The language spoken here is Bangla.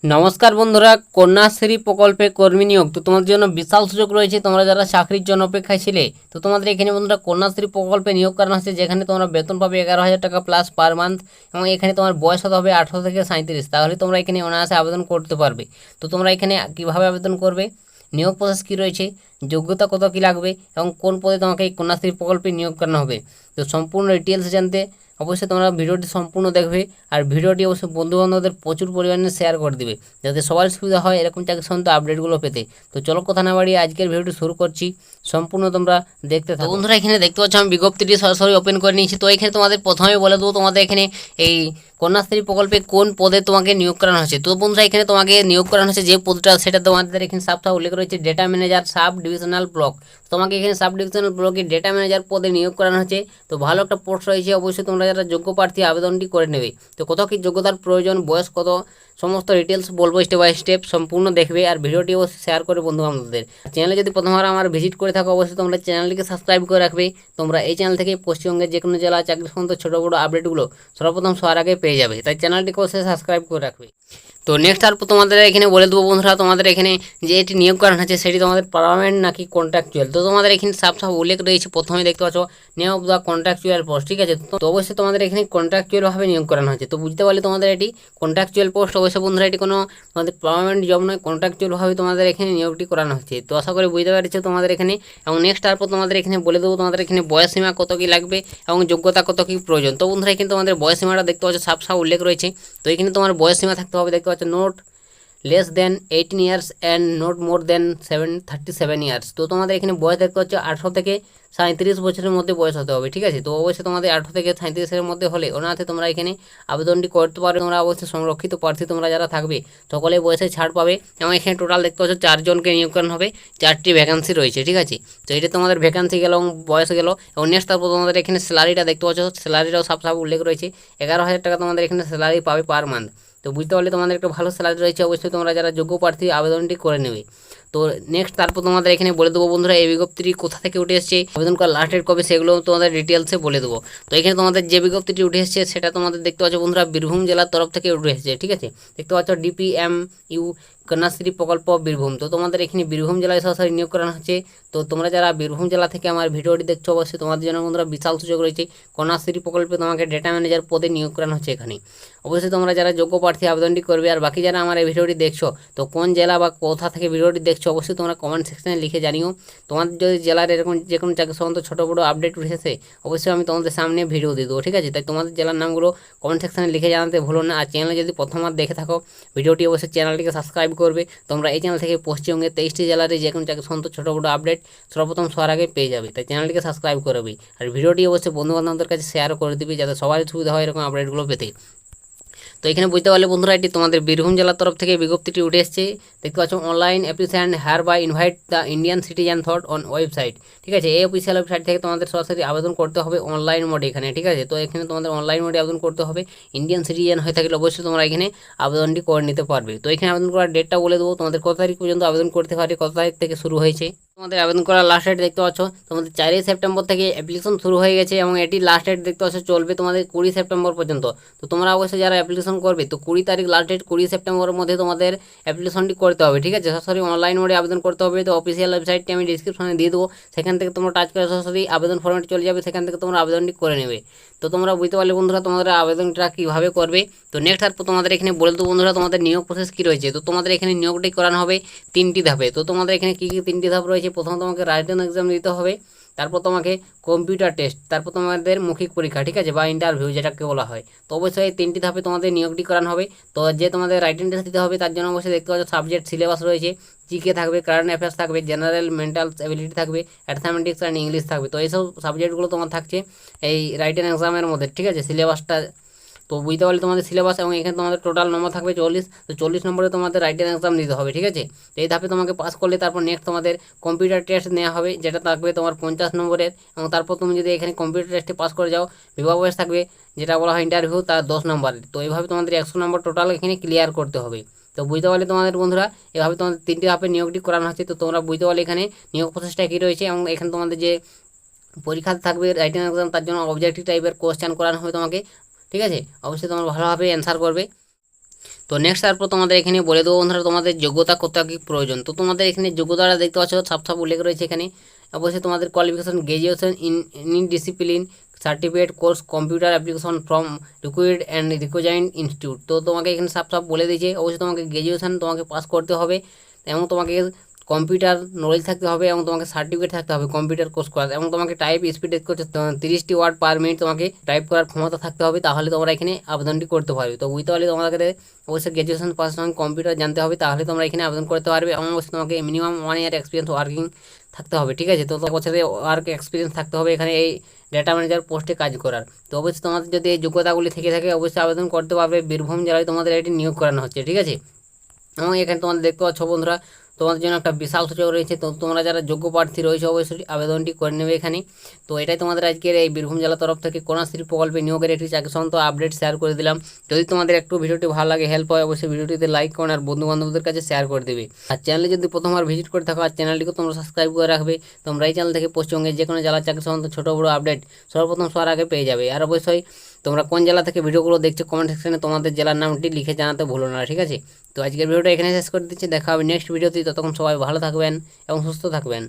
নমস্কার বন্ধুরা, কন্যাশ্রী প্রকল্পে কর্মী নিয়োগ তো তোমাদের জন্য বিশাল সুযোগ রয়েছে। তোমরা যারা চাকরির জন্য অপেক্ষায় ছিলে, তো তোমাদের এখানে বন্ধুরা কন্যাশ্রী প্রকল্পে নিয়োগ করানো হচ্ছে, যেখানে তোমরা বেতন পাবে 11,000 টাকা প্লাস পার মান্থ। এবং এখানে তোমার বয়স হতে হবে 18 থেকে 37, তাহলে তোমরা এখানে অনায়াসে আবেদন করতে পারবে। তো তোমরা এখানে কীভাবে আবেদন করবে, নিয়োগ প্রসেস কী রয়েছে, যোগ্যতা কত কী লাগবে এবং কোন পদে তোমাকে এই কন্যাশ্রী প্রকল্পে নিয়োগ করানো হবে, তো সম্পূর্ণ ডিটেলস জানতে অবশ্যই তোমরা ভিডিওটি সম্পূর্ণ দেখবে। আর ভিডিওটি অবশ্যই বন্ধুবান্ধবদের প্রচুর পরিমাণে শেয়ার করে দিবে, যাতে সবার সুবিধা হয় এরকম চাকরি সংক্রান্ত আপডেটগুলো পেতে। তো চলো কথা না বাড়িয়ে আজকের ভিডিওটি শুরু করছি, সম্পূর্ণ তোমরা দেখতে থাকো। বন্ধুরা এখানে দেখতে পাচ্ছ আমি বিজ্ঞপ্তিটি সরাসরি ওপেন করে নিয়েছি। তো এখানে তোমাদের প্রথমে বলে দেবো তোমাদের এখানে এই কন্যাশ্রী প্রকল্পে কোন পদে তোমাকে নিয়োগ করানো হচ্ছে। তো বন্ধুরা এখানে তোমাকে নিয়োগ করানো হচ্ছে যে পদটা, সেটা তোমাদের এখানে সাফ উল্লেখ রয়েছে data manager sub divisional block. তোমাকে এখানে সাব ডিভিশনাল ব্লকে ডেটা ম্যানেজার পদে নিয়োগ করানো হচ্ছে। তো ভালো একটা পোস্ট রয়েছে, অবশ্যই তোমরা যারা যোগ্য প্রার্থী আবেদনটি করে নেবে। তো কত কী যোগ্যতার প্রয়োজন, বয়স কত, সমস্ত ডিটেলস বলবো স্টেপ বাই স্টেপ, সম্পূর্ণ দেখবে। আর ভিডিওটি অবশ্যই শেয়ার করে বন্ধু বান্ধবদের। চ্যানেলে যদি প্রথমবার আমার ভিজিট করে থাকো, অবশ্যই তোমরা চ্যানেলটিকে সাবস্ক্রাইব করে রাখবে। তোমরা এই চ্যানেল থেকে পশ্চিমবঙ্গের যে কোনো জেলা চাকরি সংক্রান্ত ছোটো বড়ো আপডেটগুলো সর্বপ্রথম সবার আগে পেয়ে যাবে, তাই চ্যানেলটিকে অবশ্যই সাবস্ক্রাইব করে রাখবে। তো নেক্সট তারপর তোমাদের এখানে বলে দেবো বন্ধুরা, তোমাদের এখানে যে এটি নিয়োগ করানো হচ্ছে সেটি তোমাদের পার্মানেন্ট নাকি কন্ট্রাকচুয়াল। তো তোমাদের এখানে সাফ উল্লেখ রয়েছে, প্রথমে দেখতে পাচ্ছ name of the contractual post, ঠিক আছে। তো অবশ্যই তোমাদের এখানে কন্ট্রাকচুয়ালভাবে নিয়োগ করানো হচ্ছে। তো বুঝতে পারলে তোমাদের এটি কন্ট্রাকচুয়াল পোস্ট। অবশ্যই বন্ধুরা এটি কোনো তোমাদের পার্মানেন্ট জব নয়, কন্ট্রাকচুয়ালভাবে তোমাদের এখানে নিয়োগটি করানো হচ্ছে। তো আশা করি বুঝতে পারছো তোমাদের এখানে। এবং নেক্সট তারপর তোমাদের এখানে বলে দেবো তোমাদের এখানে বয়সসীমা কত কী লাগবে এবং যোগ্যতা কত কী প্রয়োজন। তো বন্ধুরা এখানে তোমাদের বয়সসীমাটা দেখতে পাচ্ছ সাফ উল্লেখ রয়েছে। তো এখানে তোমার বয়সসীমা থাকতে হবে, দেখতে পাচ্ছ not less than 18 years and not more than 37 years. তো তোমাদের এখানে বয়স দেখতে হচ্ছে 18 থেকে 37 বছরের মধ্যে বয়স হতে হবে, ঠিক আছে। তো অবশ্যই তোমাদের 18 থেকে 37-এর মধ্যে হলে ওনাতে তোমরা এখানে আবেদনটি করতে পারো। তোমরা অবশ্যই সংরক্ষিত প্রার্থী তোমরা যারা থাকবে সকলে বয়সে ছাড় পাবে। এবং এখানে টোটাল দেখতে পাচ্ছ 4 জনকে নিয়োগ করানো হবে, 4টি ভ্যাকান্সি রয়েছে, ঠিক আছে। তো এটা তোমাদের ভ্যাকান্সি গেল এবং বয়স গেল। এবং নেক্সট তারপর তোমাদের এখানে স্যালারিটা দেখতে পাচ্ছ, স্যালারিটাও সাফ উল্লেখ রয়েছে। 11,000 টাকা তোমাদের এখানে স্যালারি পাবে পার মান্থ। তো বুঝতে পারলে তোমাদের একটা ভালো স্যালারি রয়েছে, অবশ্যই তোমরা যারা যোগ্য প্রার্থী আবেদনটি করে নেবে। তো নেক্সট তারপর তোমাদের এখানে বলে দেবো বন্ধুরা এই বিজ্ঞপ্তিটি কোথা থেকে উঠে এসেছে, আবেদন করার লাস্ট ডেট কবে, সেগুলো তোমাদের ডিটেলসে বলে দেবো। তো এখানে তোমাদের যে বিজ্ঞপ্তিটি উঠে এসেছে সেটা তোমাদের দেখতে পাচ্ছ বন্ধুরা বীরভূম জেলার তরফ থেকে উঠে এসেছে, ঠিক আছে। দেখতে পাচ্ছ DPMU কন্যাশ্রী প্রকল্প বীরভূম। তো তোমাদের এখানে বীরভূম জেলায় সরাসরি নিয়োগ করানো হচ্ছে। তো তোমরা যারা বীরভূম জেলা থেকে আমার ভিডিওটি দেখছো, অবশ্যই তোমাদের জন্য বন্ধুরা বিশাল সুযোগ রয়েছে। কন্যাশ্রী প্রকল্পে তোমাকে ডেটা ম্যানেজার পদে নিয়োগ করানো হচ্ছে এখানে। অবশ্যই তোমরা যারা যোগ্য প্রার্থী আবেদনটি করবে। আর বাকি যারা আমার এই ভিডিওটি দেখছো, তো কোন জেলা বা কোথা থেকে ভিডিওটি দেখছো অবশ্যই তোমরা কমেন্ট সেকশনে লিখে জানিও। তোমাদের যদি জেলার এরকম যে কোনো চাকরি সম্বন্ধে ছোটো বড়ো আপডেট উঠেছে, অবশ্যই আমি তোমাদের সামনে ভিডিও দিয়ে দেবো, ঠিক আছে। তাই তোমাদের জেলার নামগুলো কমেন্ট সেকশনে লিখে জানাতে ভুলো না। আর চ্যানেলে যদি প্রথমবার দেখে থাকো ভিডিওটি, অবশ্যই চ্যানেলটিকে সাবস্ক্রাইব করবে। তোমরা এই চ্যানেল থেকে পশ্চিমবঙ্গের 23টি জেলার যে কোনো চাকরি সম্বন্ধে ছোটো বড়ো আপডেট সর্বপ্রথম সবার আগে পেয়ে যাবে, তাই চ্যানেলটিকে সাবস্ক্রাইব করবে। আর ভিডিওটি অবশ্যই বন্ধুবান্ধবদের কাছে শেয়ার করে দিবি, যাতে সবারই সুবিধা হয় এরকম আপডেটগুলো পেতে। তো এখানে বুঝতে পারলে বন্ধুরা এটি তোমাদের বীরভূম জেলার তরফ থেকে বিজ্ঞপ্তিটি উঠে এসেছে। দেখতে পাচ্ছ online application hereby invite the Indian citizen thought on website, ঠিক আছে। এই অফিসিয়াল ওয়েবসাইট থেকে তোমাদের সরাসরি আবেদন করতে হবে অনলাইন মোডে এখানে, ঠিক আছে। তো এখানে তোমাদের অনলাইন মোডে আবেদন করতে হবে। ইন্ডিয়ান সিটিজেন হয়ে থাকলে অবশ্যই তোমরা এখানে আবেদনটি করে নিতে পারবে। তো এখানে আবেদন করার ডেটটা বলে দেবো, তোমাদের কত তারিখ পর্যন্ত আবেদন করতে পারে, কত তারিখ থেকে শুরু হয়েছে। তোমাদের আবেদন করার লাস্ট ডেট দেখতে পাচ্ছ তোমাদের 4ই সেপ্টেম্বর থেকে অ্যাপ্লিকেশন শুরু হয়ে গেছে এবং এটি লাস্ট ডেট দেখতে পাচ্ছ চলবে তোমাদের 20 সেপ্টেম্বর পর্যন্ত। তো তোমরা অবশ্যই যারা অ্যাপ্লিকেশন করবে, তো 20 তারিখ লাস্ট ডেট, 20 সেপ্টেম্বরের মধ্যে তোমাদের অ্যাপ্লিকেশনটি করতে হবে, ঠিক আছে। সরাসরি অনলাইন মোডে আবেদন করতে হবে। তো অফিসিয়াল ওয়েবসাইটটি আমি ডিসক্রিপশনে দিয়ে দেবো, সেখান থেকে তোমরা টাচ করে সরাসরি আবেদন ফর্মেট চলে যাবে, সেখান থেকে তোমরা আবেদনটি করে নেবে। তো তোমরা বুঝতে পারলে বন্ধুরা তোমাদের আবেদনটা কীভাবে করবে। তো নেক্সট তারপর তোমাদের এখানে বলে দেবো বন্ধুরা তোমাদের নিয়োগ প্রসেস কী রয়েছে। তো তোমাদের এখানে নিয়োগটি করানো হবে 3টি ধাপে। তো তোমাদের এখানে কী কী 3টি ধাপ রয়েছে, প্রথম তোমাকে রাইটেন এক্সাম দিতে হবে, তারপর তোমাকে কম্পিউটার টেস্ট, তারপর তোমাদের মৌখিক পরীক্ষা, ঠিক আছে, বা ইন্টারভিউ যেটাকে বলা হয়। তো অবশ্যই এই 3টি ধাপে তোমাদের নিয়োগটি করানো হবে। তো যে তোমাদের রাইটিং টেস্ট দিতে হবে তার জন্য অবশ্যই দেখতে পাচ্ছ সাবজেক্ট সিলেবাস রয়েছে। জিকে থাকবে, কারেন্ট অ্যাফেয়ার্স থাকবে, জেনারেল মেন্টাল অ্যাবিলিটি থাকবে, অ্যাথমেটিক্স অ্যান্ড ইংলিশ থাকবে। তো এইসব সাবজেক্টগুলো তোমার থাকছে এই রাইটিং এক্সামের মধ্যে, ঠিক আছে, সিলেবাসটা। তো বুঝতে পারলে তোমাদের সিলেবাস, এবং এখানে তোমাদের টোটাল নম্বর থাকবে 40। তো 40 নম্বরে তোমাদের রাইটিং এক্সাম দিতে হবে, ঠিক আছে। তো এই ধাপে তোমাকে পাস করলে তারপর নেক্সট তোমাদের কম্পিউটার টেস্ট নেওয়া হবে, যেটা থাকবে তোমার 50 নম্বরের। এবং তারপর তুমি যদি এখানে কম্পিউটার টেস্টে পাস করে যাও, বিভাগ থাকবে যেটা বলা হয় ইন্টারভিউ, তার 10 নম্বরের। তো এইভাবে তোমাদের 100 নম্বর টোটাল এখানে ক্লিয়ার করতে হবে। তো বুঝতে পারলে তোমাদের বন্ধুরা এভাবে তোমাদের 3টি ধাপে নিয়োগটি করানো হচ্ছে। তো তোমরা বুঝতে পারলে এখানে নিয়োগ প্রসেসটা কী রয়েছে। এবং এখানে তোমাদের যে পরীক্ষা থাকবে রাইটিং এক্সাম, তার জন্য অবজেক্টিভ টাইপের কোয়েশ্চেন করানো হবে তোমাকে, ঠিক আছে। অবশ্যই তোমরা ভালোভাবে অ্যান্সার করবে। তো নেক্সট তারপর তোমাদের এখানে বলে দেবো বন্ধুরা তোমাদের যোগ্যতা কত কি প্রয়োজন। তো তোমাদের এখানে যোগ্যতাটা দেখতে পাচ্ছ সাপ সাপ উল্লেখ রয়েছে এখানে। অবশ্যই তোমাদের qualification graduation in discipline, certificate course computer application from required and recognised institute. তো তোমাকে এখানে সাপ সাপ বলে দিয়েছে অবশ্যই তোমাকে গ্র্যাজুয়েশন তোমাকে পাস করতে হবে এবং তোমাকে কম্পিউটার নলেজ থাকতে হবে এবং তোমাকে সার্টিফিকেট থাকতে হবে কম্পিউটার কোর্স করার, এবং তোমাকে টাইপ স্পিড করতে 30টি ওয়ার্ড পার মিনিট তোমাকে টাইপ করার ক্ষমতা থাকতে হবে, তাহলে তোমরা এখানে আবেদনটি করতে পারবে। তো বুঝতে পারলে তোমাদের অবশ্যই গ্র্যাজুয়েশন পাস এবং কম্পিউটার জানতে হবে, তাহলে তোমরা এখানে আবেদন করতে পারবে এবং অবশ্যই তোমাকে মিনিমাম 1 ইয়ার এক্সপিরিয়েন্স ওয়ার্কিং থাকতে হবে, ঠিক আছে। তো বছরে ওয়ার্ক এক্সপিরিয়েন্স থাকতে হবে এখানে এই ডেটা ম্যানেজার পোস্টে কাজ করার। তো অবশ্যই তোমাদের যদি এই যোগ্যতাগুলি থেকে থাকে অবশ্যই আবেদন করতে পারবে। বীরভূম জেলায় তোমাদের এটি নিয়োগ করানো হচ্ছে, ঠিক আছে। এবং এখানে তোমাদের দেখতে পাচ্ছ বন্ধুরা তোমাদের জন্য একটা বিশাল সুযোগ রয়েছে। তো তোমরা যারা যোগ্য প্রার্থী রয়েছে অবশ্যই আবেদনটি করে নেবে এখানে। তো এটাই তোমাদের আজকের এই বীরভূম জেলা তরফ থেকে কন্যাশ্রী প্রকল্পে নিয়োগের একটি চাকরি সংক্রান্ত আপডেট শেয়ার করে দিলাম। যদি তোমাদের একটু ভিডিওটি ভালো লাগে, হেল্প হয়, অবশ্যই ভিডিওটিতে লাইক করুন আর বন্ধু বান্ধবদের কাছে শেয়ার করে দেবে। আর চ্যানেলে যদি প্রথমবার ভিজিট করে থাকো আর চ্যানেলটিকে তোমরা সাবস্ক্রাইব করে রাখবে। তোমরা এই চ্যানেল থেকে পশ্চিমবঙ্গের যে কোনো জেলার চাকরি সংক্রান্ত ছোটো বড়ো আপডেট সর্বপ্রথম সবার আগে পেয়ে যাবে। আর অবশ্যই তোমরা কোন জেলা থেকে ভিডিওগুলো দেখছো কমেন্ট সেকশনে তোমাদের জেলার নামটি লিখে জানাতে ভুলো না, ঠিক আছে। তো আজকের ভিডিওটা এখানে শেষ করে দিচ্ছি, দেখা হবে নেক্সট ভিডিওতে। ততক্ষণ সবাই ভালো থাকবেন এবং সুস্থ থাকবেন।